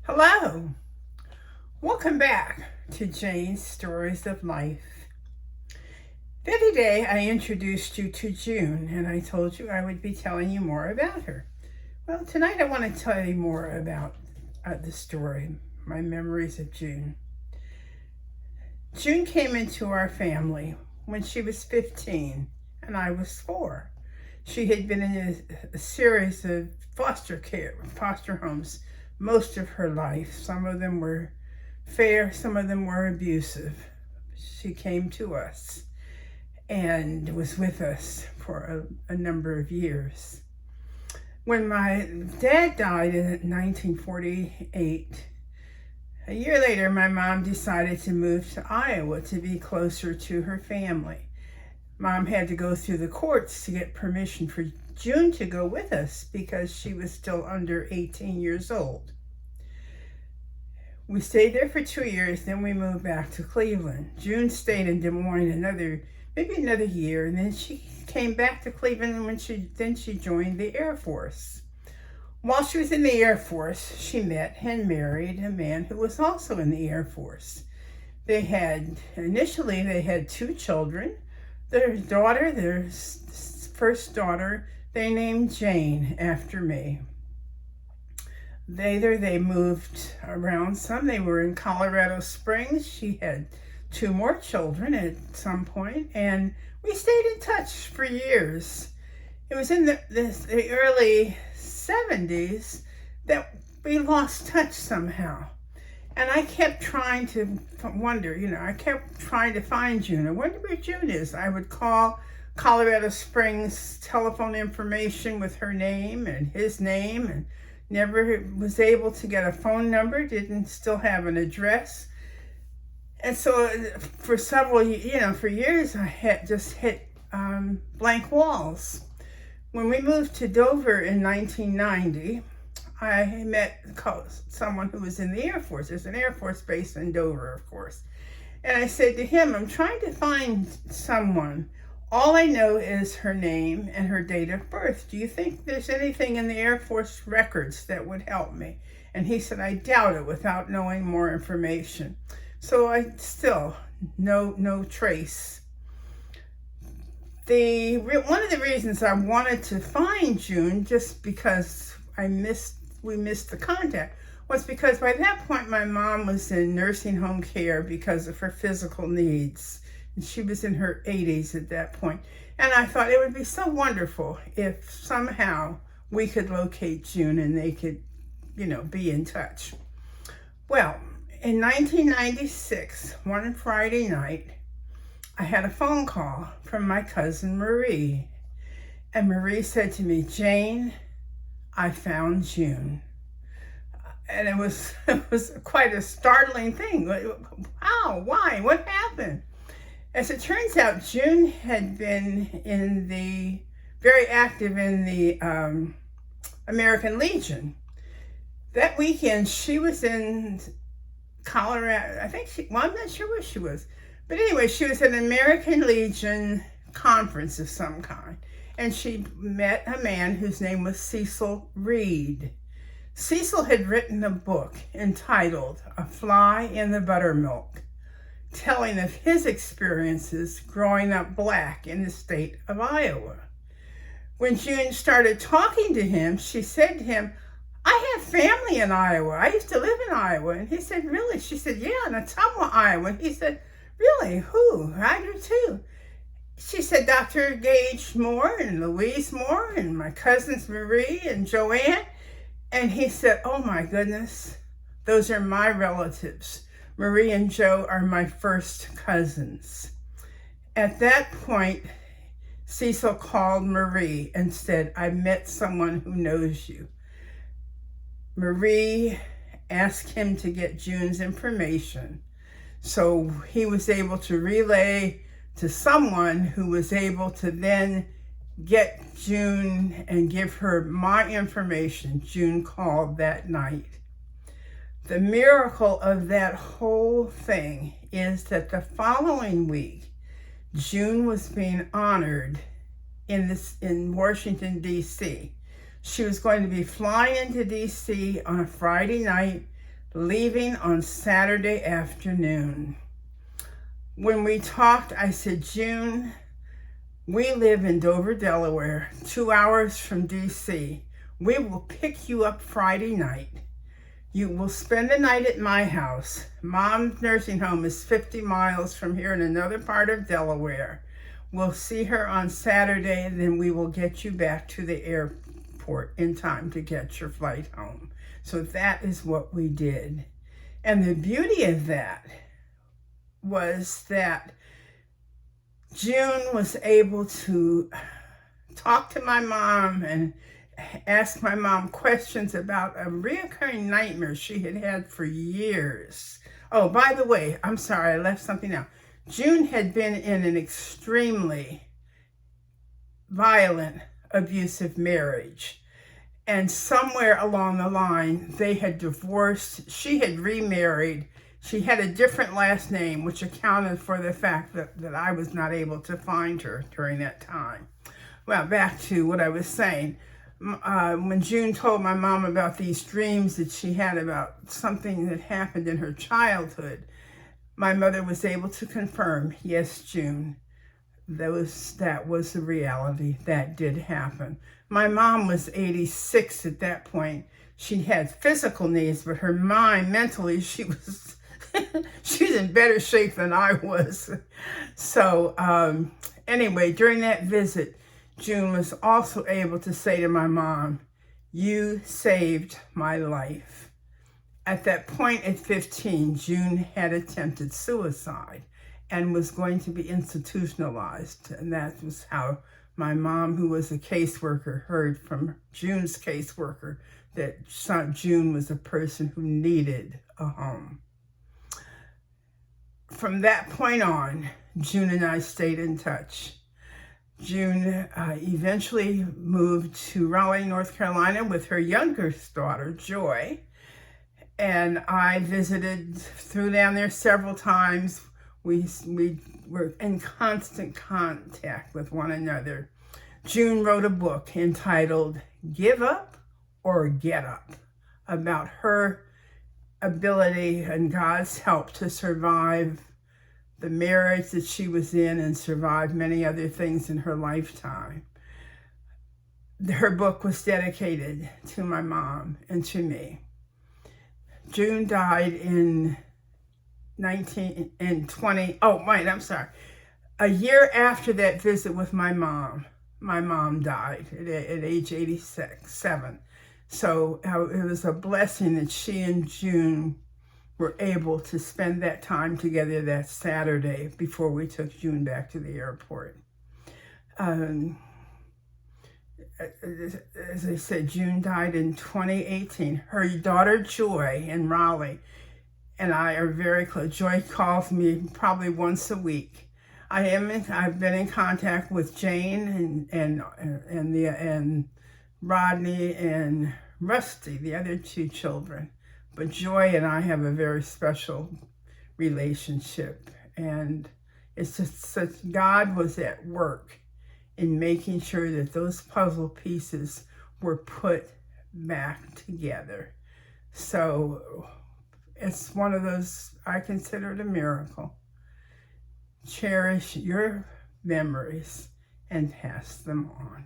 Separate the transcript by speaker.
Speaker 1: Hello, welcome back to Jane's Stories of Life. The other day I introduced you to June and I told you I would be telling you more about her. Well, tonight I want to tell you more about the story, my memories of June. June came into our family when she was 15 and I was 4. She had been in a series of foster homes most of her life. Some of them were fair, some of them were abusive. She came to us and was with us for a number of years. When my dad died in 1948, a year later, my mom decided to move to Iowa to be closer to her family. Mom had to go through the courts to get permission for June to go with us because she was still under 18 years old. We stayed there for 2 years, then we moved back to Cleveland. June stayed in Des Moines maybe another year, and then she came back to Cleveland when she joined the Air Force. While she was in the Air Force, she met and married a man who was also in the Air Force. Initially they had 2 children. Their first daughter, they named Jane after me. Later, they moved around some. They were in Colorado Springs. She had 2 more children at some point, and we stayed in touch for years. It was in the early 70s that we lost touch somehow. And I kept trying to wonder, I kept trying to find June. I wonder where June is. I would call Colorado Springs telephone information with her name and his name, and never was able to get a phone number, didn't still have an address. And so for for years, I had just hit blank walls. When we moved to Dover in 1990, I met someone who was in the Air Force. There's an Air Force base in Dover, of course. And I said to him, I'm trying to find someone. All I know is her name and her date of birth. Do you think there's anything in the Air Force records that would help me? And he said, I doubt it without knowing more information. So I still, no trace. One of the reasons I wanted to find June, just because we missed the contact, was because by that point my mom was in nursing home care because of her physical needs. And she was in her 80s at that point. And I thought it would be so wonderful if somehow we could locate June and they could, be in touch. Well, in 1996, one Friday night, I had a phone call from my cousin Marie. And Marie said to me, Jane, I found June. And it was quite a startling thing. How? Why? What happened? As it turns out, June had been very active in the American Legion. That weekend, she was in Colorado. I'm not sure where she was. But anyway, she was at an American Legion conference of some kind. And she met a man whose name was Cecil Reed. Cecil had written a book entitled A Fly in the Buttermilk, telling of his experiences growing up Black in the state of Iowa. When June started talking to him, she said to him, I have family in Iowa. I used to live in Iowa. And he said, really? She said, yeah, in Ottumwa, Iowa. And he said, really? Who? I do too. She said, Dr. Gage Moore and Louise Moore and my cousins Marie and Joanne. And he said, oh my goodness, those are my relatives. Marie and Joe are my first cousins. At that point, Cecil called Marie and said, I met someone who knows you. Marie asked him to get June's information. So he was able to relay to someone who was able to then get June and give her my information. June called that night. The miracle of that whole thing is that the following week, June was being honored in Washington, D.C. She was going to be flying into D.C. on a Friday night leaving on Saturday afternoon. When we talked, I said, June, we live in Dover, Delaware, 2 hours from DC. We will pick you up Friday night. You will spend the night at my house. Mom's nursing home is 50 miles from here in another part of Delaware. We'll see her on Saturday, then we will get you back to the airport in time to get your flight home. So that is what we did. And the beauty of that was that June was able to talk to my mom and ask my mom questions about a recurring nightmare she had had for years. Oh, by the way, I'm sorry, I left something out. June had been in an extremely violent, abusive marriage. And somewhere along the line, they had divorced. She had remarried. She had a different last name, which accounted for the fact that I was not able to find her during that time. Well, back to what I was saying. When June told my mom about these dreams that she had about something that happened in her childhood, my mother was able to confirm, yes, June, that was the reality. That did happen. My mom was 86 at that point. She had physical needs, but her mind, mentally, she was in better shape than I was. So anyway, during that visit, June was also able to say to my mom, you saved my life. At that point at 15, June had attempted suicide and was going to be institutionalized. And that was how my mom, who was a caseworker, heard from June's caseworker that June was a person who needed a home. From that point on, June and I stayed in touch. June eventually moved to Raleigh, North Carolina with her youngest daughter, Joy. And I visited through down there several times. We were in constant contact with one another. June wrote a book entitled Give Up or Get Up, about her ability and God's help to survive the marriage that she was in and survive many other things in her lifetime. Her book was dedicated to my mom and to me. June died in 1920. Oh, wait, I'm sorry. A year after that visit with my mom died at age 87. So it was a blessing that she and June were able to spend that time together that Saturday before we took June back to the airport. As I said, June died in 2018. Her daughter, Joy, in Raleigh, and I are very close. Joy calls me probably once a week. I've been in contact with Jane and Rodney and Rusty, the other two children. But Joy and I have a very special relationship, and it's just God was at work in making sure that those puzzle pieces were put back together. So it's one of those, I consider it a miracle. Cherish your memories and pass them on.